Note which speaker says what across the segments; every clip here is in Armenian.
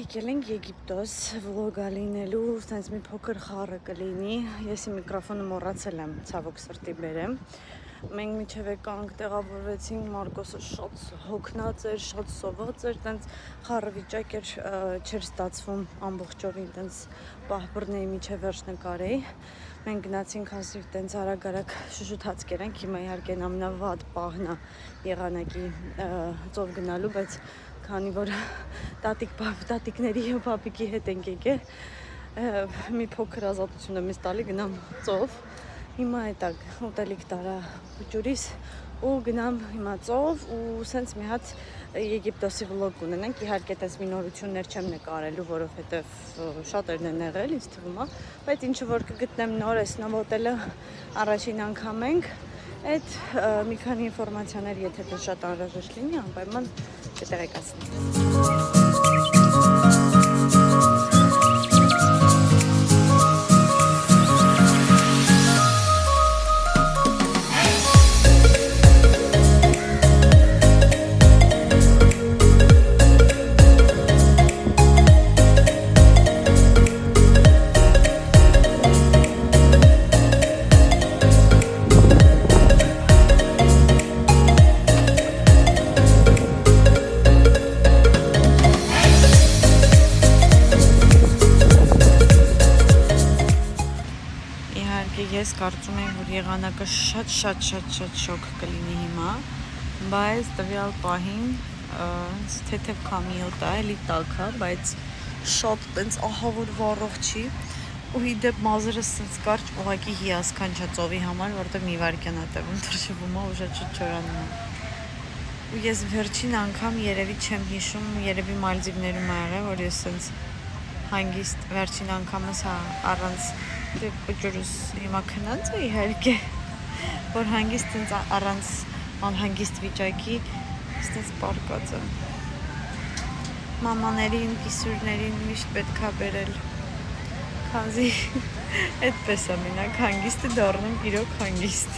Speaker 1: Եկել ենք Եգիպտոս վլոգ լինելու, sense մի փոքր խառը կլինի։ Ես իմ միկրոֆոնը մոռացել եմ, ցավոք սրտի բերեմ։ Մենք միջև եկանք, տեղավորվեցինք, Մարկոսը շատ հոգնած էր, շատ սոված էր, տենց խառը վիճակ էր, չէր ստացվում ամբողջովին տենց պահբռնեի միջև վերջ նկարեի։ Մենք գնացինք հազիվ տենց արագ-արագ շշուտած կերենք, հիմա իհարկե ամենավատ պահն է եղանակի ծով գնալու, բայց քանի որ տատիկների ու պապիկի հետ ենք եկել, մի փոքր ազատություն եմ տալի գնամ ծով։ Հիմա էտակ ուտելիք տարա ջուրիս ու գնամ հիմա ծով ու սենց մի հատ Եգիպտոսի վլոգ ունենենք, իհարկե տես մի նորություններ չեմ նկարելու, որովհետև շատերն են եղել, ինձ թվում է, բայց ինչը որ կգտնեմ նոր էս նոր հոտելը առաջին անգամ ենք, այդ մի քանի ինֆորմացիաներ, եթե դա շատ անհրաժեշտ լինի, անպայման կտեղեկացնեմ։ Ես կարծում եմ, որ եղանակը շատ շոկ կլինի հիմա, բայց տվյալ պահին թեթև քամիոտ է, էլի տաք է, բայց շատ տենց ահավոր վառող չի ու իդեպ մազերս սենց կարճ ուղղակի հիասքանչ է ծովի համար, որտեղ մի վայրկյան է տևում թրջվում է ու շատ չորանում է։ Ու ես վերջին անգամ երևի չեմ հիշում, երևի Մալդիվներում ա եղել, որ ես սենց հանգիստ վերջին անգամս առանց ջուրս հիմա քնած է իհարկե, որ հանգիստ ինձ առանց անհանգիստ վիճակի ստենց պարկած եմ։ Մամաներին, կիսուրներին միշտ պետք է բերել, քանզի այդպես է մենակ հանգիստը դառնում իրոք հանգիստ։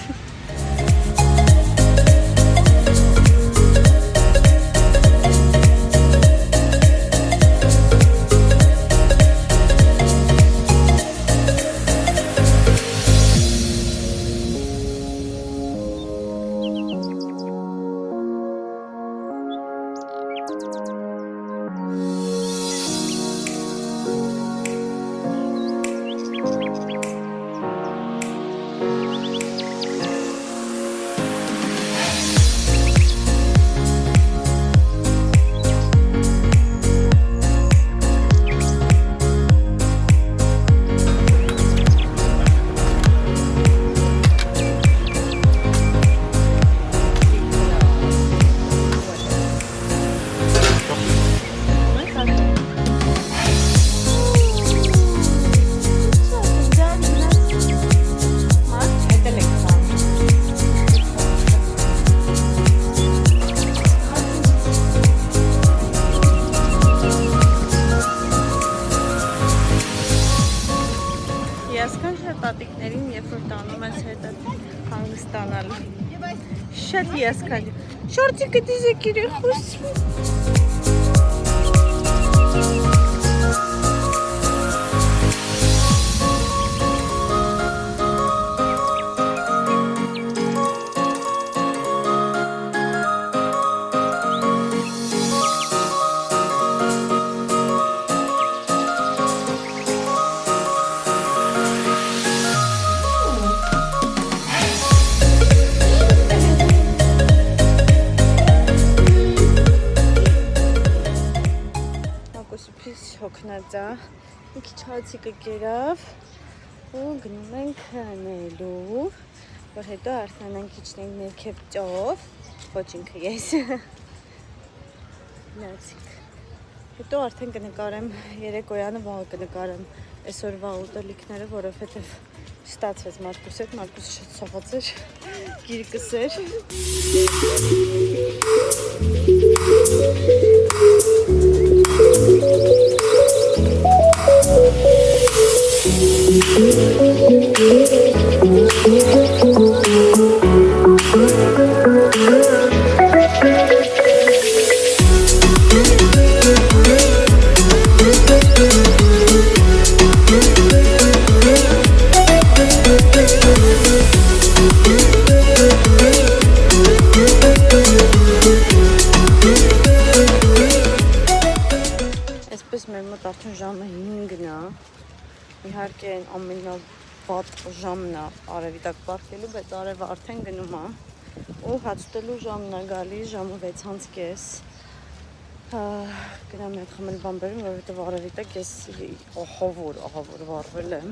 Speaker 1: Տատիկներին, երբ որ տանում ես հետը հանգստանալու։ Շատ հիասքանչ։ Շորտիկը դիզեք իրեն խոսում։ Հոգնած է, մի քիչ հացիկը կերավ ու գնում ենք հնելու, որ հետո արթնանանք իջնենք ներքև ծով, ոչ ինքը ես, լացիկ, հետո արդեն կնկարեմ երեկոյանը վաղը կնկարեմ այսօրվա ուտելիքները, որովհետև ստացվեց Մարկոսի հետ, Մարկոսը շատ սոված էր, գիրկս էր։ մոտ արդեն ժամը 5-ն է։ Իհարկե ամենավատ ժամն է արևի տակ պարկելու, բայց արևը արդեն գնում է։ Ու հաց ուտելու ժամն է գալիս, ժամը 6:30։ Գնամ մի հատ խմել բան բերեմ, որովհետև արևի տակ ես ահավոր վառվել եմ։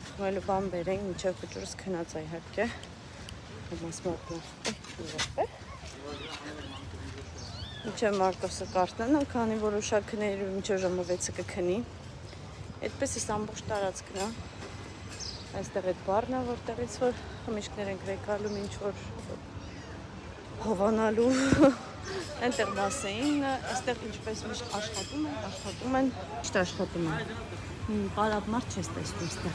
Speaker 1: Խմելու բան բերենք, մինչև փճուրս քնած է իհարկե։ Մինչև Մարկոսը կարտնանա, քանի որ ուշակներով մինչև ժամը 6-ը կքնի։ Այդպես էս ամբողջ տարածքն է։ Այստեղ այդ բառն է, որտեղից որ խմիչքներ ենք վեկալում, ինչ որ հովանալու այնտեղ բասեինը, այստեղ ինչպես միշտ աշխատում են, միշտ աշխատում են։ Պարապ մարդ չես տեսնում այստեղ։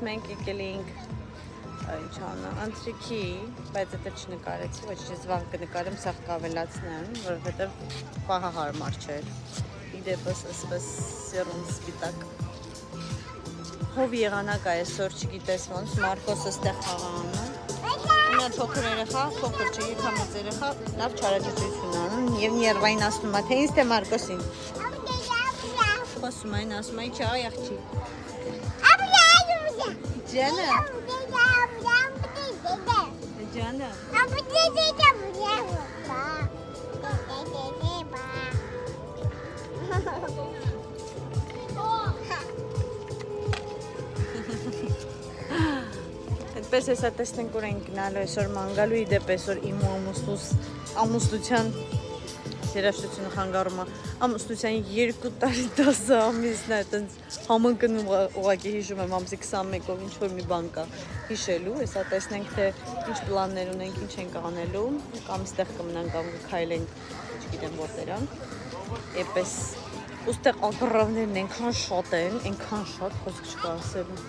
Speaker 1: Մենք եկել էինք անտրիքի, բայց դա չնկարեցի, ոչ ես վաղ կնկարեմ, սաղ կավելացնեմ, որովհետև պահը հարմար չէր։ Իդեպս ասպես սերուն սպիտակ։ Հով եղանակ է այսօր, չգիտես ոնց, Մարկոսը ստեղ խաղանում է։ Ունա փոքր երեխա, փոքր չէ, եկամեծ երեխա, լավ չարաջություն անում և ներվային ասնում է, թե ինձ թե Մարկոսին։ Խոսում այն ասում է, չա աղջի։ Jana. Jana. Այդպես հեսա տեսնենք որ ենք գնալու այսօր մանգալու իդեպ այսօր իմ ու ամուսնության երաշտությունը խանգարում է ամուսնության 2 տարի 10 ամիսն է այտենց համընկնում ուղղակի հիշում եմ ամսի 21-ով ինչ-որ մի բան կա հիշելու, հեսա տեսնենք թե ինչ պլաններ ունենք, ինչ ենք անելու, կամ ստեղ կմնանք կամ կքայլենք, չգիտեմ որտեղ են, էպես ուստեղ ակռավներն ենքան շատ են, ենքան շատ, խոսք չկա ասելու,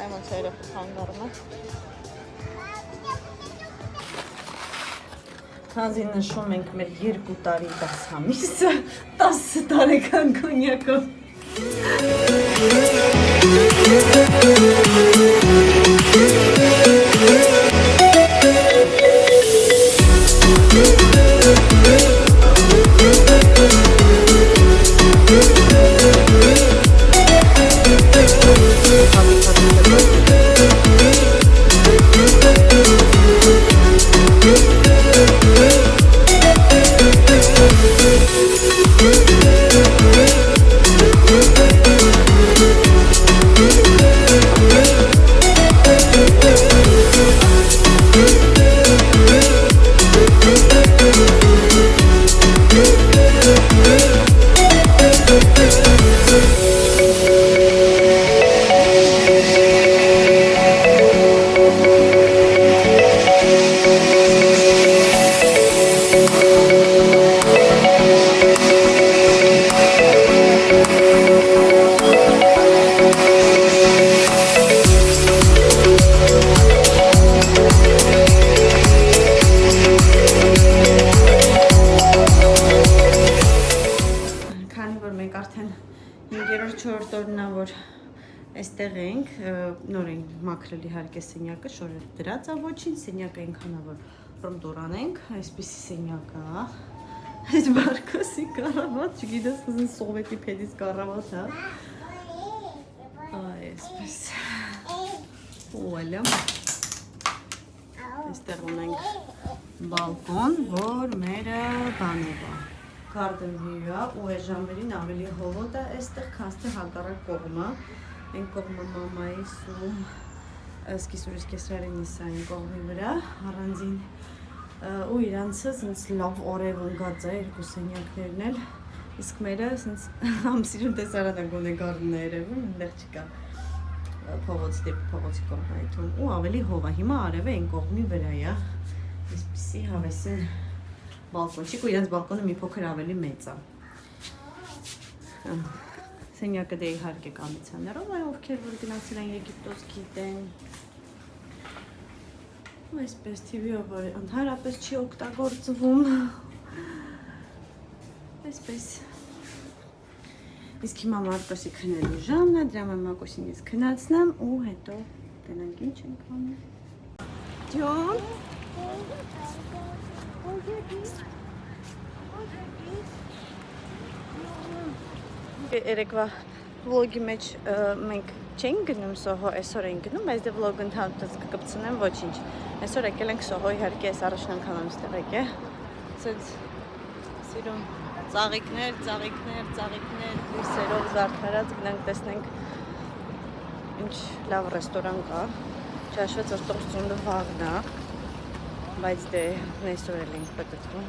Speaker 1: այմ ոնց երեխու խանգարում է Քանզի նշում ենք մեր 2 տարի 10 ամիսը, 10 տարեկան կոնյակով։ Այստեղ ենք, նոր ենք մաքրել իհարկե սենյակը, շորը դրած է ոչինչ, սենյակը այնքանավոր ռմտորան ենք, այսպիսի սենյակը, այս Մարկոսի կառավատ, չգիտես կզին սովետի պետից կառավատ է, այսպես, ուալյա, այստեղ ունենք բալկոն, որ մերը բանով է, garden view-ը ու այս ժամերին ավելի հովոտ է այստեղ, քան թե հակառակ կողմը Այն կողմը մամայիս ու սկիսուրիս կեսրարենիս այն կողմի վրա, առանձին ու իրանցը սենց լավ օրև ընկած է երկու սենյակներն էլ, իսկ մերը սենց ամսիրուն տեսարանը գոնե գարնն է երևում, ընդեղ չկա փողոցի կողմայթում ու ավելի հող է, հիմա արևը այն կողմի վրա է, այսպիսի հավեսին բալկոնչիկ ու իրանց բալկոնը մի փոքր ավելի մեծ է։ Սենյակը դե իհարկե կամիցաներով, այ ովքեր որ գնացել են Եգիպտոս գիտեն։ Այսպես TV-ով որ ընդհանրապես չի օգտագործվում։ Այսպես։ Իսկ հիմա Մարկոսի քնելու ժամն է, դրա համար Մարկոսին ես քնացնեմ ու հետո տենանք ինչ ենք անում։ Ջոն։ Երեկվա վլոգի մեջ մենք չենք գնում Սոհո, այսօր ենք գնում, բայց դե վլոգը ընդհանրապես կկպցնեմ, ոչինչ։ Այսօր եկել ենք Սոհո, իհարկե այս առաջին անգամ եմ ստեղ եկել։ Սենց սիրում ծաղիկներ, լույսերով զարդարած գնանք տեսնենք ինչ լավ ռեստորան կա։ Չհաշվեց որ տոստոնը վաղն է, բայց դե այսօր էլ ենք պատտվում։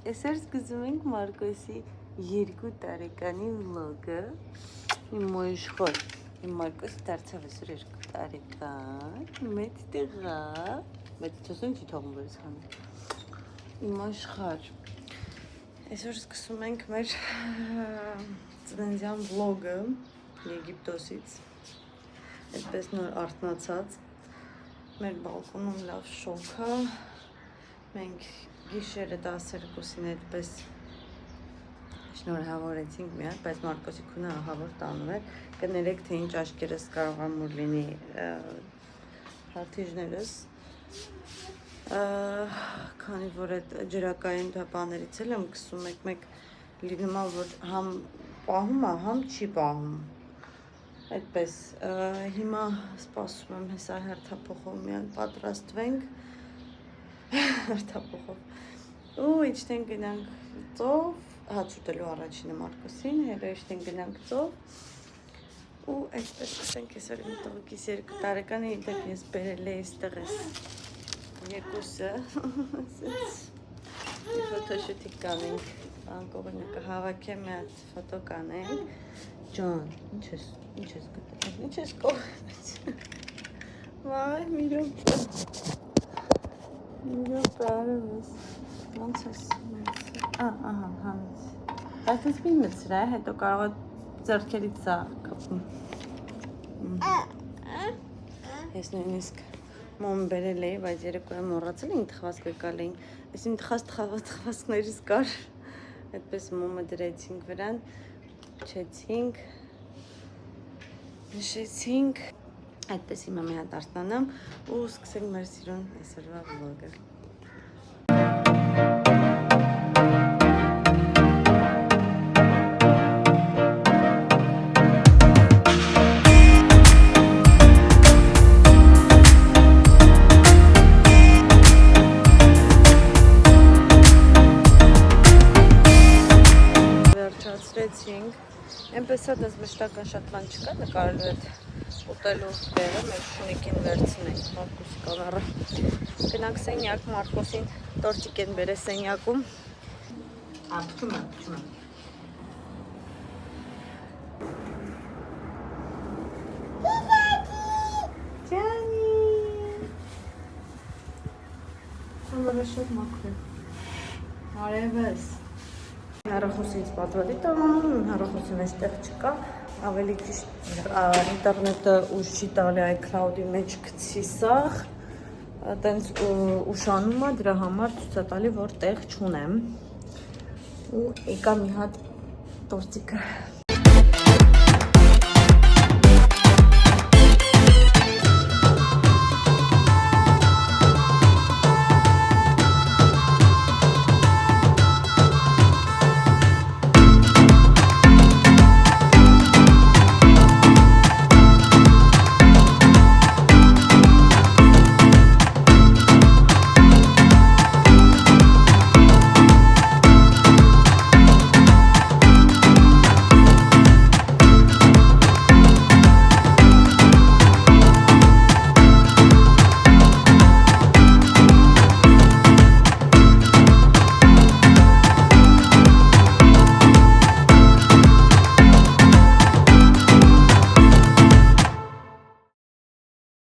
Speaker 1: Այսօր սկսում ենք Մարկոսի 2 տարեկանի վլոգը։ Իմ մոյշխոր, իմ Մարկոսը դարձավ այսօր 2 տարեկան, մեծ տղա, բայց չասում չի թողում որ ես խանում։ Իմ մոյշխոր։ Այսօր սկսում ենք մեր ծննդյան վլոգը Եգիպտոսից։ Այդպես նոր արթնացած։ Մեր բալկոնում լավ շոգ է։ Մենք գիշերը 12-ին այդպես շնորհավորեցինք մի հատ, բայց Մարկոսի քունը ահավոր տանում էր։ Կներեք, թե ինչ աչքերս կարող է մուր լինի հարթիժներս։ Քանի որ այդ ջրակային բաներից էլ եմ կսում մեկ լինում է, որ համ պահում է, համ չի պահում։ Այդպես, հիմա սպասում եմ հեսա հերթափոխով միան պատրաստվենք։ Հերթափոխով։ Ու իջնենք գնանք ծով, հաց ուտելու առաջինը Մարկոսին, հետո իջնենք գնանք ծով ու այսպես կսենք այսօր իմ տղուկիս 2 տարեկանը իդեպ ես բերել էի ստեղ ես երկուսը մի ֆոտոշուտիկ կանենք, անկողինը կհավաքեմ մի հատ ֆոտո կանենք Ջան, ինչ ես գտել, ինչ ես կողմից վայ, մի րոպե արևս ոնց ես ահա, համից բայց ես մի մծրա է, հետո կարող է ձեռքերից սա կապում ես նույնիսկ մոմ բերել էի, բայց երեկոյը մոռացել էինք թխվածք եկալ էին ես իմ թխվածքներից կար այդպես մոմը դրեցինք վրան փչեցինք նշեցինք այդպես հիմա մի հատ արտանամ ու սկսենք մեր սիրուն այսօրվա վլոգը վերջացրեցինք Այնպես է դες մշտական շատ բան չկա, նկարելու այդ ուտելու տեղը մեր շունիկին վերցնենք Մարկոսի կամերը։ Գնանք սենյակ, Մարկոսին տորտիկ են բերել սենյակում։ Փչում եմ։ Ջանի։ Համարը շատ մաքուր։ Արևս։ Հեռախոսից պատվադի տանում, հեռախոսի մեջ տեղ չկա, ավելի ճիշտ ինտերնետը ուժ չի տալի iCloud-ի մեջ գցի սաղ, տենց ուշանում է դրա համար ցույց է տալի, որ տեղ չունեմ։ Ու եկա մի հատ տորտիկը